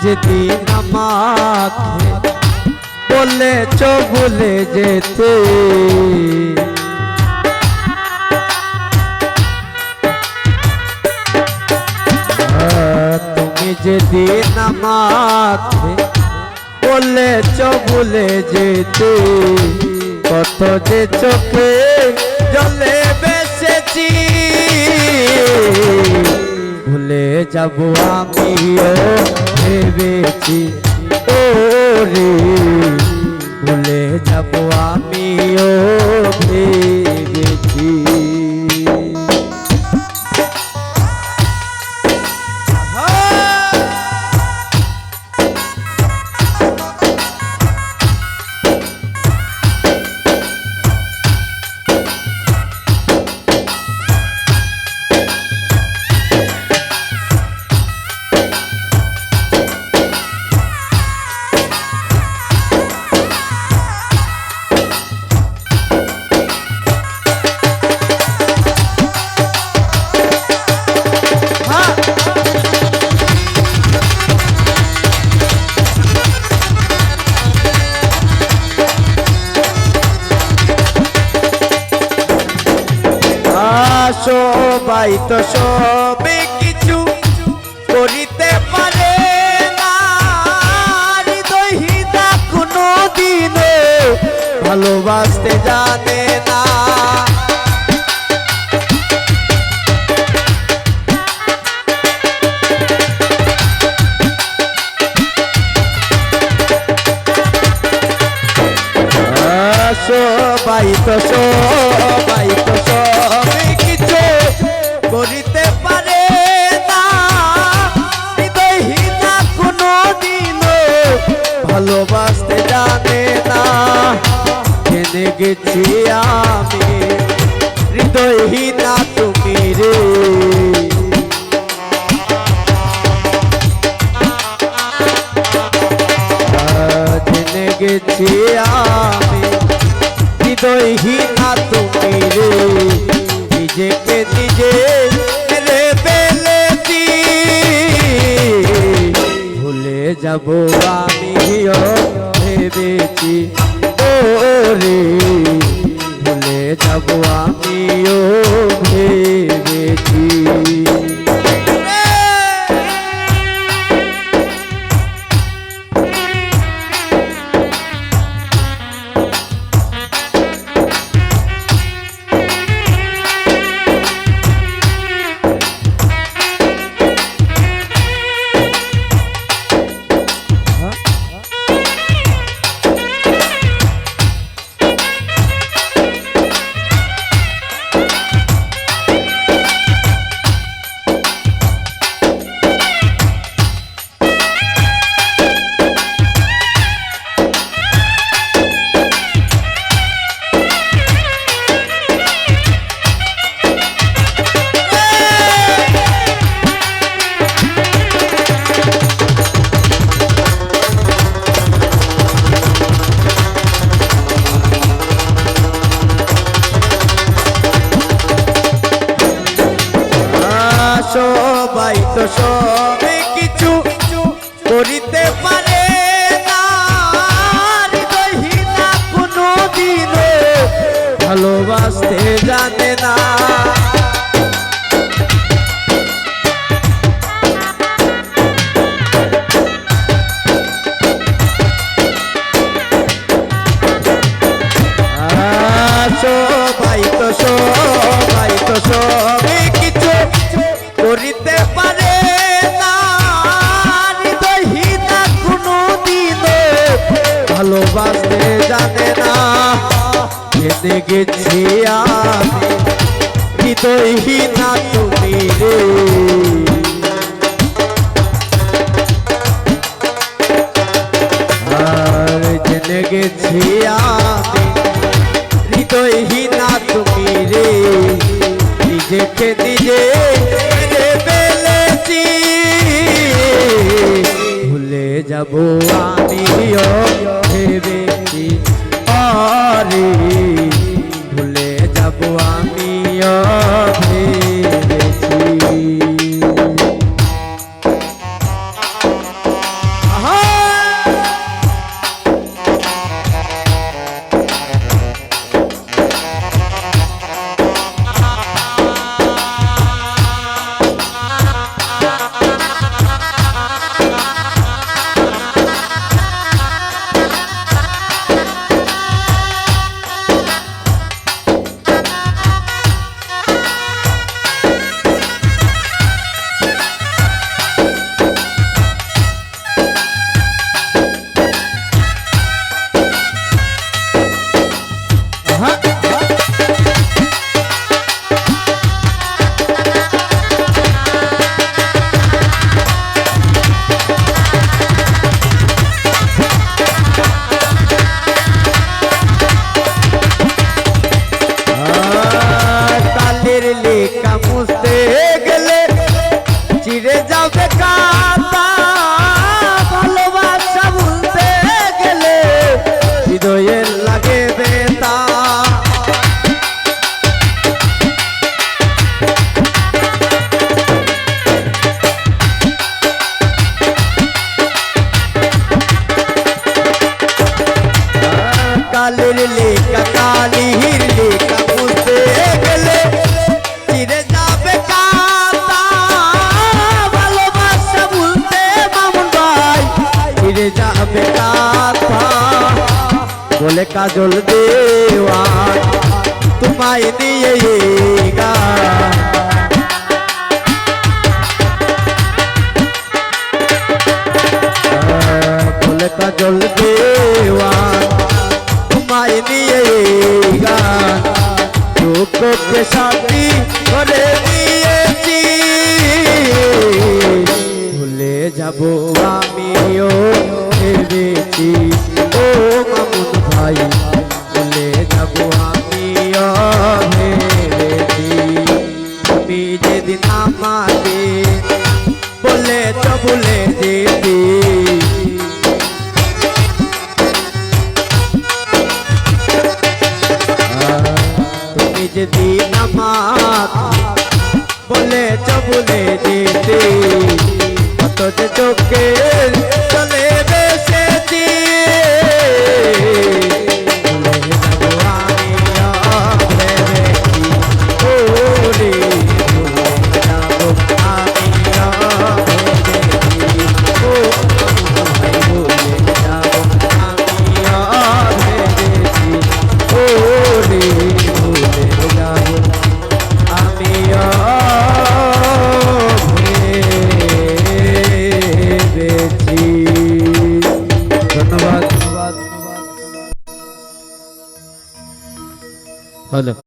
যেদিন আমাকে বলেছ ভুলে যেতে, তুমি যেদিন আমাকে বলেছ ভুলে যেতে, কত যে চোখে জলে বেসেছি, ভুলে যাব আমিও ভেবেছি ও রে, ভুলে যাব আমিও ভেবেছি। সবাই তো সবে কিছু করিতে পারে না, হৃদয়হীনা কোনো দিনও ভালোবাসতে জানে না। সবাই তো সবে কিছু করিতে পারে না, হৃদয়হীনা কোনো দিনও ভালোবাসতে জানে না। জেনে গেছি আমি হৃদয়হীনা তুমি রে, জেনে গেছি আমি হৃদয়হীনা তুমি রে, নিজেকে নিজে মেরে ফেলেছি, ভুলে যাব আমিও ভেবেছি ও রে, ভুলে যাব আমিও ভেবেছি। সবাই তো সবে কিছু করিতে পারে না, হৃদয়হীনা কোনো দিনও ভালোবাসতে জানে না। সবাই তো সবে কিছু করিতে পারে না, হৃদয়হীনা কোনো দিনও ভালোবাসতে জানে না। জেনে গেছি আমি হৃদয়হীনা তুমি রে, আর জেনে গেছি আমি হৃদয়হীনা তুমি রে, নিজেকে নিজে মেরে ফেলেছি, ভুলে যাব আমিও ভেবেছি আরে, ভুলে যাব আমিও ভেবেছি। কালের লেখা কালির লেখা বুঝতে গেলে চিরে যাবে কাতা ভালোবাসা ভুলতে মামুন ভাই চিরে যাবে কাতা বলে কাজল দেওয়ান তোমায় নিয়ে গান বলে কাজল দেওয়ান তোমায় নিয়ে গান দুঃখকে শান্তি করে দিয়েছি ভুলে যাব আমিও ভেবেছি ও মামুন ভাই ভুলে যাব আমিও ভেবেছি তুমি যেদিন আমাকে বলেছ ভুলে যেতে তুমি যেদিন আমাকে বলেছ ভুলে যেতে অথচ চোখে চলে বেসেছি ভুলে যাব আমিও ভেবেছি ওরে ভুলে যাব আমিও ভেবেছি ও ভাই ভুলে যাব আমিও ভেবেছি ওরে ভুলে যাব আমিও ভেবেছি। ধন্যবাদ। হ্যালো।